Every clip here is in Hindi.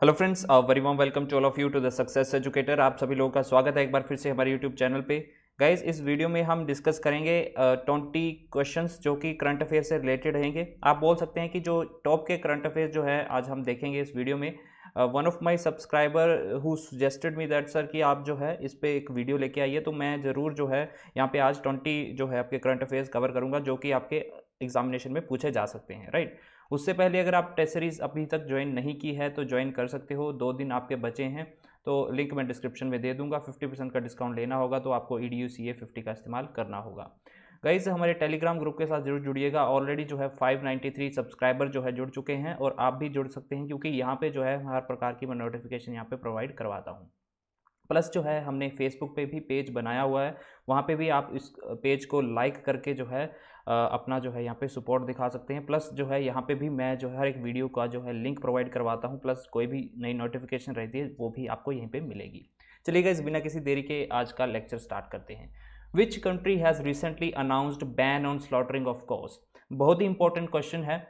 Hello friends, very warm welcome to all of you to the success educator. आप सभी लोगों का स्वागत है एक बार फिर से हमारे यूट्यूब चैनल पे। गाइज, इस वीडियो में हम डिस्कस करेंगे 20 क्वेश्चंस जो कि करंट अफेयर से रिलेटेड रहेंगे। आप बोल सकते हैं कि जो टॉप के करंट अफेयर जो है आज हम देखेंगे इस वीडियो में। One of my subscriber who suggested me that sir कि आप जो है इस पर एक वीडियो लेके आइए, तो मैं ज़रूर जो है यहाँ पे आज 20 जो है आपके करंट अफेयर्स कवर करूँगा जो कि आपके एग्जामिनेशन में पूछे जा सकते हैं, राइट। उससे पहले अगर आप टेस्ट सीरीज़ अभी तक ज्वाइन नहीं की है तो ज्वाइन कर सकते हो, 2 दिन आपके बचे हैं। तो लिंक मैं डिस्क्रिप्शन में दे दूंगा। 50% का डिस्काउंट लेना होगा तो आपको EDU CA 50 का इस्तेमाल करना होगा। गाइस, हमारे टेलीग्राम ग्रुप के साथ जरूर जुड़िएगा। ऑलरेडी जो है 593 सब्सक्राइबर जो है जुड़ चुके हैं और आप भी जुड़ सकते हैं क्योंकि यहाँ पे जो है हर प्रकार की मैं नोटिफिकेशन यहाँ पे प्रोवाइड करवाता हूँ। प्लस जो है हमने फेसबुक पे भी पेज बनाया हुआ है, वहाँ पे भी आप इस पेज को लाइक करके जो है अपना जो है यहाँ पे सपोर्ट दिखा सकते हैं। प्लस जो है यहाँ पे भी मैं जो है हर एक वीडियो का जो है लिंक प्रोवाइड करवाता हूँ, प्लस कोई भी नई नोटिफिकेशन रहती है वो भी आपको यहीं पे मिलेगी। चलिए गाइस, बिना किसी देरी के आज का लेक्चर स्टार्ट करते हैं। Which country has recently announced ban on slaughtering of cause. बहुत ही इंपॉर्टेंट क्वेश्चन है।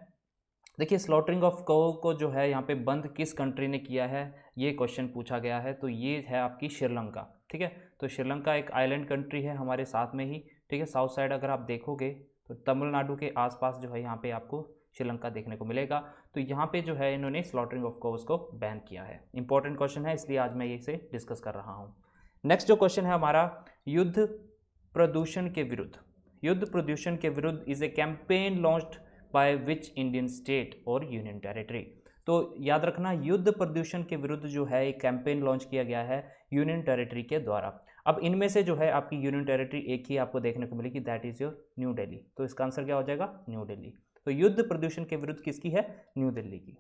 देखिए, स्लॉटरिंग ऑफ काउ को जो है यहाँ पे बंद किस कंट्री ने किया है, ये क्वेश्चन पूछा गया है। तो ये है आपकी श्रीलंका, ठीक है। तो श्रीलंका एक आइलैंड कंट्री है हमारे साथ में ही, ठीक है। साउथ साइड अगर आप देखोगे तो तमिलनाडु के आसपास जो है यहाँ पे आपको श्रीलंका देखने को मिलेगा। तो यहाँ पे जो है इन्होंने स्लॉटरिंग ऑफ काउस को बैन किया है। इंपॉर्टेंट क्वेश्चन है, इसलिए आज मैं इसे डिस्कस कर रहा हूँ। नेक्स्ट जो क्वेश्चन है हमारा, युद्ध प्रदूषण के विरुद्ध। युद्ध प्रदूषण के विरुद्ध is a campaign launched by which Indian state और यूनियन टेरिटरी। तो याद रखना, युद्ध प्रदूषण के विरुद्ध जो है एक कैंपेन लॉन्च किया गया है यूनियन टेरिटरी के द्वारा। अब इनमें से जो है आपकी यूनियन टेरिटरी एक ही आपको देखने को मिलेगी, that is your new Delhi. तो इसका आंसर क्या हो जाएगा? न्यू दिल्ली। तो युद्ध प्रदूषण के विरुद्ध किसकी है? न्यू दिल्ली की।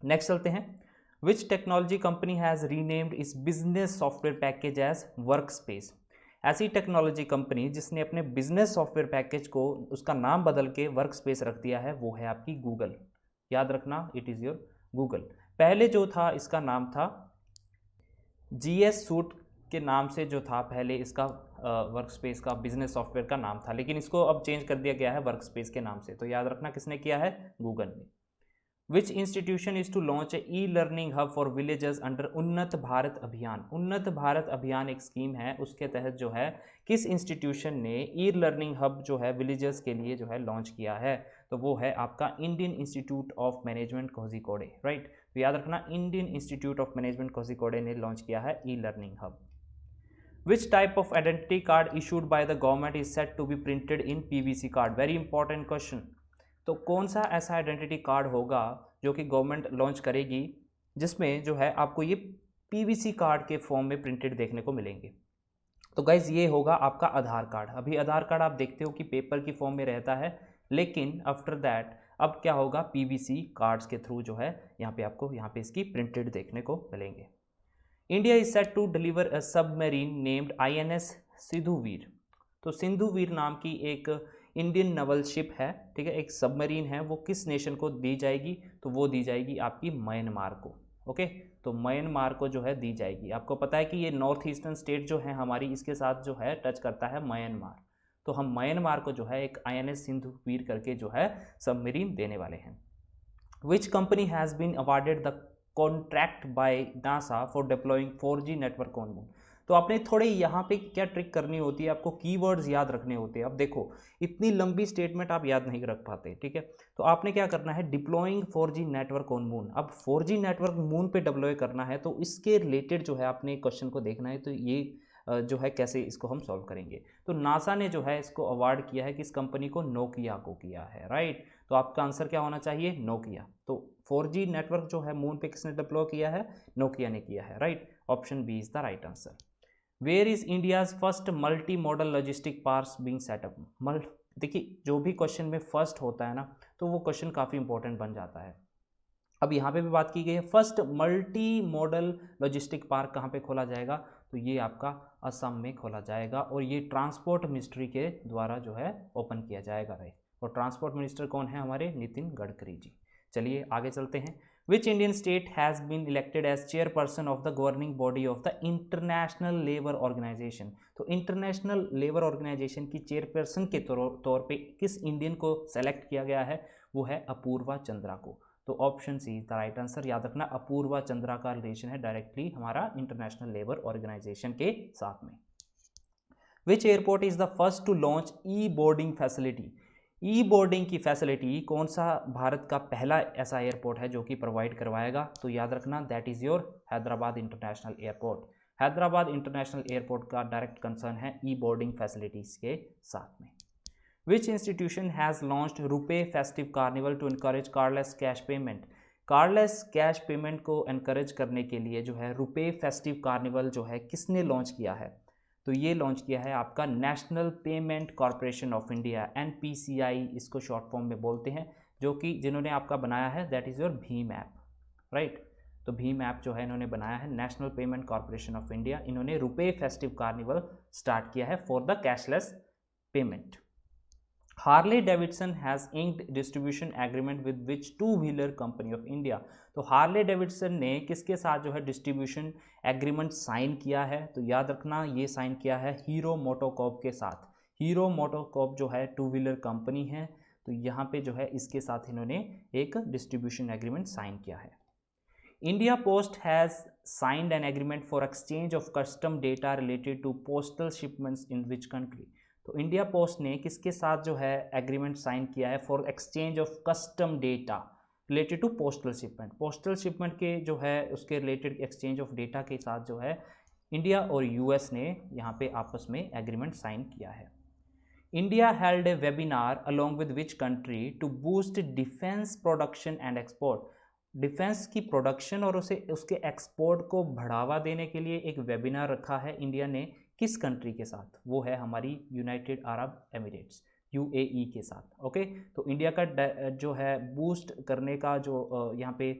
नेक्स्ट चलते हैं। Which technology company has renamed its business software package as work space. ऐसी टेक्नोलॉजी कंपनी जिसने अपने बिजनेस सॉफ्टवेयर पैकेज को उसका नाम बदल के वर्क स्पेस रख दिया है वो है आपकी गूगल। याद रखना, इट इज़ योर गूगल। पहले जो था इसका नाम था GS सूट के नाम से जो था पहले इसका वर्क स्पेस का बिजनेस सॉफ्टवेयर का नाम था, लेकिन इसको अब चेंज कर दिया गया है वर्क स्पेस के नाम से। तो याद रखना किसने किया है? गूगल ने। Which institution is to launch e learning hub for villages under Unnat Bharat अभियान। उन्नत भारत अभियान एक स्कीम है, उसके तहत जो है किस इंस्टीट्यूशन ने ई लर्निंग हब जो है विलेजेस के लिए जो है लॉन्च किया है? तो वो है आपका Indian institute of management Kozhikode, right. तो याद रखना, Indian institute of management Kozhikode ने लॉन्च किया है ई learning hub. Which type of identity card issued by the government is said to be printed in PVC card? Very important question. तो कौन सा ऐसा आइडेंटिटी कार्ड होगा जो कि गवर्नमेंट लॉन्च करेगी जिसमें जो है आपको ये PVC कार्ड के फॉर्म में प्रिंटेड देखने को मिलेंगे? तो गाइज ये होगा आपका आधार कार्ड। अभी आधार कार्ड आप देखते हो कि पेपर की फॉर्म में रहता है, लेकिन आफ्टर दैट अब क्या होगा? PVC कार्ड्स के थ्रू जो है यहाँ पे आपको यहाँ पे इसकी प्रिंटेड देखने को मिलेंगे। India is set to deliver a submarine named INS Sindhuvir. तो सिंधुवीर नाम की एक इंडियन नवल शिप है, ठीक है, एक सबमरीन है, वो किस नेशन को दी जाएगी? तो वो दी जाएगी आपकी म्यांमार को। ओके, तो म्यांमार को जो है दी जाएगी। आपको पता है कि ये नॉर्थ ईस्टर्न स्टेट जो है हमारी, इसके साथ जो है टच करता है म्यांमार। तो हम म्यांमार को जो है एक INS सिंधुवीर करके जो है सबमरीन देने वाले हैं। Which company has been awarded the contract by NASA for deploying 4G network on moon. तो आपने थोड़े यहाँ पे क्या ट्रिक करनी होती है, आपको कीवर्ड्स याद रखने होते हैं। अब देखो, इतनी लंबी स्टेटमेंट आप याद नहीं रख पाते, ठीक है। तो आपने क्या करना है? Deploying 4G network on moon. अब 4G नेटवर्क मून पे डिप्लॉय करना है तो इसके रिलेटेड जो है आपने क्वेश्चन को देखना है। तो ये जो है कैसे इसको हम सॉल्व करेंगे। तो नासा ने जो है इसको अवार्ड किया है किस कंपनी को? नोकिया को किया है, राइट। तो आपका आंसर क्या होना चाहिए? नोकिया। तो 4G नेटवर्क जो है मून पे किसने डिप्लॉय किया है? नोकिया ने किया है, right. Option B is the right answer. Where is India's first multimodal logistic parks being set up. देखिए, जो भी क्वेश्चन में फर्स्ट होता है ना, तो वो क्वेश्चन काफ़ी इंपॉर्टेंट बन जाता है। अब यहाँ पे भी बात की गई है, first multimodal logistic park कहाँ पे खोला जाएगा? तो ये आपका असम में खोला जाएगा और ये ट्रांसपोर्ट मिनिस्ट्री के द्वारा जो है ओपन किया जाएगा, राइट। और ट्रांसपोर्ट मिनिस्टर कौन है? हमारे नितिन गडकरी जी। चलिए आगे चलते हैं। Which Indian state has been elected as chairperson of the governing body of the international labour organisation. तो इंटरनेशनल लेबर ऑर्गेनाइजेशन की चेयरपर्सन के तौर पे किस इंडियन को सेलेक्ट किया गया है? वो है अपूर्वा चंद्रा को। तो option C is the right answer. याद रखना अपूर्वा चंद्रा का रिलेशन है डायरेक्टली हमारा इंटरनेशनल लेबर ऑर्गेनाइजेशन के साथ में। Which airport is the first to launch e boarding facility? E boarding की फैसिलिटी कौन सा भारत का पहला ऐसा एयरपोर्ट है जो कि प्रोवाइड करवाएगा? तो याद रखना that is your Hyderabad international airport. Hyderabad international airport का डायरेक्ट कंसर्न है ई बोर्डिंग फैसिलिटीज के साथ में। Which institution has launched RuPay festive carnival to encourage cardless cash payment? Cardless cash payment को एनकरेज करने के लिए जो है रुपे फेस्टिव कार्निवल जो है किसने लॉन्च किया है? तो ये लॉन्च किया है आपका national payment corporation of India, NPCI इसको शॉर्ट फॉर्म में बोलते हैं, जो कि जिन्होंने आपका बनाया है that is your Bhim app, right. तो भीम ऐप जो है इन्होंने बनाया है, national payment corporation of India, इन्होंने रुपे फेस्टिव कार्निवल स्टार्ट किया है for the cashless payment. Harley Davidson has inked distribution agreement with which two wheeler company of India? तो हार्ले डेविडसन ने किसके साथ जो है डिस्ट्रीब्यूशन एग्रीमेंट साइन किया है? तो याद रखना ये साइन किया है हीरो मोटोकॉर्प के साथ। हीरो मोटोकॉर्प जो है टू व्हीलर कंपनी है, तो यहाँ पे जो है इसके साथ इन्होंने एक डिस्ट्रीब्यूशन एग्रीमेंट साइन किया है। India post has signed an agreement for exchange of custom data related to postal shipments in which country? तो इंडिया पोस्ट ने किसके साथ जो है एग्रीमेंट साइन किया है for exchange of custom data related to postal shipment? Postal shipment के जो है उसके रिलेटेड एक्सचेंज ऑफ डेटा के साथ जो है इंडिया और US ने यहाँ पे आपस में एग्रीमेंट साइन किया है। India held a webinar along with which country to boost defence production and export? Defence की प्रोडक्शन और उसके एक्सपोर्ट को बढ़ावा देने के लिए एक वेबिनार रखा है इंडिया ने, किस कंट्री के साथ? वो है हमारी यूनाइटेड अरब एमिरेट्स, UAE के साथ। ओके, तो इंडिया का जो है बूस्ट करने का जो यहाँ पे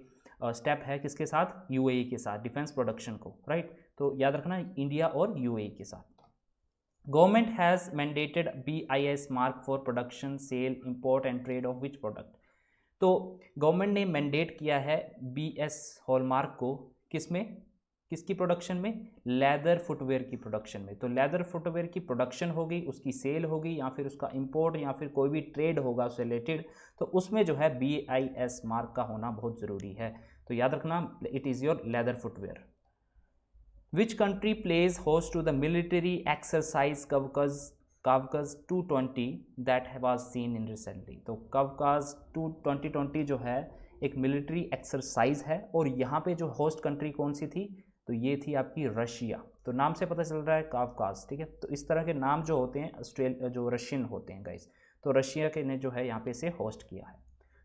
स्टेप है किसके साथ? UAE के साथ, डिफेंस प्रोडक्शन को, राइट। तो याद रखना इंडिया और UAE के साथ। Government has mandated BIS mark for production, sale, import and trade of which product? तो गवर्नमेंट ने मैंडेट किया है BS हॉलमार्क को, किसमें, किसकी प्रोडक्शन में? लेदर फुटवेयर की प्रोडक्शन में। तो लेदर फुटवेयर की प्रोडक्शन होगी, उसकी सेल होगी, या फिर उसका इंपोर्ट या फिर कोई भी ट्रेड होगा उससे रिलेटेड, तो उसमें जो है BIS मार्क का होना बहुत ज़रूरी है। तो याद रखना it is your leather footwear. Which country plays host to the military exercise Kavkaz 220 that was seen in recently? तो कावकाज 2020 जो है एक मिलिट्री एक्सरसाइज है, और यहाँ पे जो होस्ट कंट्री कौन सी थी? तो ये थी आपकी रशिया। तो नाम से पता चल रहा है कावकाज, ठीक है। तो इस तरह के नाम जो होते हैं जो रशियन होते हैं गाइस, तो रशिया के ने जो है यहाँ पे इसे होस्ट किया है।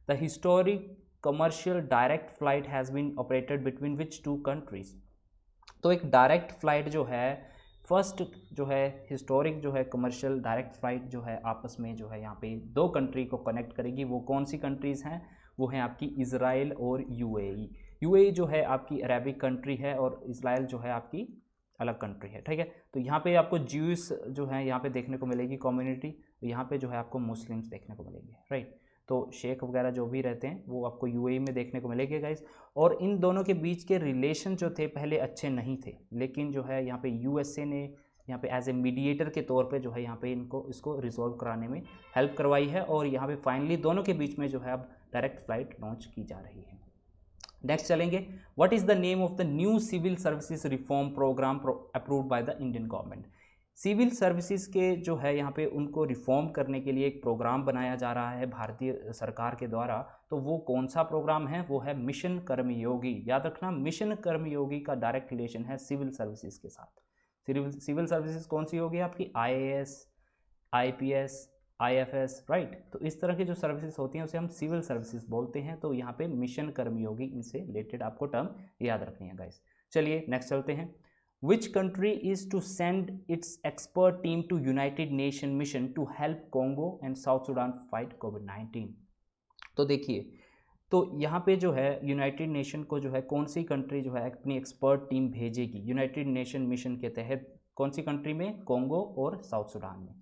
The historic commercial direct flight has been operated between which two countries? तो एक डायरेक्ट फ्लाइट जो है, फर्स्ट जो है हिस्टोरिक जो है कमर्शियल डायरेक्ट फ्लाइट जो है आपस में जो है यहाँ पे दो कंट्री को कनेक्ट करेगी। वो कौन सी कंट्रीज़ हैं? वो हैं आपकी इज़राइल और UAE जो है आपकी अरेबिक कंट्री है, और इज़राइल जो है आपकी अलग कंट्री है, ठीक है। तो यहाँ पे आपको ज्यूस जो है यहाँ पे देखने को मिलेगी कम्युनिटी, यहाँ पे जो है आपको मुस्लिम्स देखने को मिलेंगे, राइट। तो शेख वगैरह जो भी रहते हैं वो आपको UAE में देखने को मिलेंगे गाइस। और इन दोनों के बीच के रिलेशन जो थे पहले अच्छे नहीं थे, लेकिन जो है यहाँ पे USA ने यहाँ पे एज ए मीडिएटर के तौर पे जो है यहाँ पे इसको रिजॉल्व कराने में हेल्प करवाई है, और यहाँ पे फाइनली दोनों के बीच में जो है अब डायरेक्ट फ्लाइट लॉन्च की जा रही है। नेक्स्ट चलेंगे, what is the name of the new civil services reform programme approved by the Indian government? Civil services के जो है यहाँ पे उनको रिफॉर्म करने के लिए एक प्रोग्राम बनाया जा रहा है भारतीय सरकार के द्वारा। तो वो कौन सा प्रोग्राम है? वो है मिशन कर्मयोगी। याद रखना मिशन कर्मयोगी का डायरेक्ट रिलेशन है सिविल सर्विसेज के साथ। सिविल सर्विसेज कौन सी होगी आपकी? IAS, IPS, IFS, right. तो इस तरह की जो सर्विसेज होती हैं उसे हम सिविल सर्विसेज बोलते हैं। तो यहाँ पे मिशन कर्मयोगी इनसे रिलेटेड आपको टर्म याद रखनी है गाइस। चलिए नेक्स्ट चलते हैं। Which country is to send its expert team to United Nation mission to help Congo and South Sudan fight COVID-19? तो देखिए, तो यहाँ पे जो है यूनाइटेड नेशन को जो है कौन सी कंट्री जो है अपनी एक्सपर्ट टीम भेजेगी यूनाइटेड नेशन मिशन के तहत? कौन सी कंट्री में? कोंगो और साउथ सुडान में,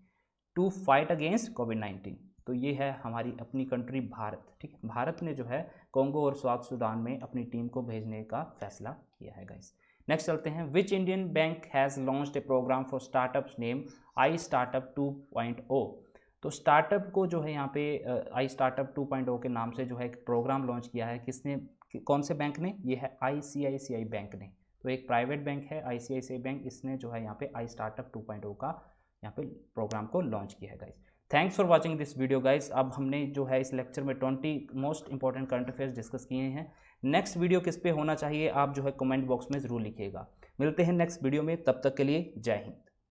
टू फाइट अगेंस्ट COVID-19। तो ये है हमारी अपनी कंट्री भारत, ठीक है। भारत ने जो है कोंगो और साउथ सुडान में अपनी टीम को भेजने का फैसला किया है गाइस। नेक्स्ट चलते हैं। Which Indian bank has launched a programme for startups name I startup 2.0? तो स्टार्टअप को जो है यहाँ पे आई स्टार्टअप 2.0 के नाम से जो है एक प्रोग्राम लॉन्च किया है। किसने, कौन से बैंक ने? ये है ICICI बैंक ने। तो एक प्राइवेट बैंक है ICICI बैंक, इसने जो है यहाँ पे आई स्टार्टअप 2.0 का यहाँ पे प्रोग्राम को लॉन्च किया है guys. Thanks for watching this video guys. अब हमने जो है इस लेक्चर में 20 most important current affairs discuss किए हैं। नेक्स्ट वीडियो किस पे होना चाहिए आप जो है कमेंट बॉक्स में ज़रूर लिखिएगा। मिलते हैं नेक्स्ट वीडियो में, तब तक के लिए जय हिंद।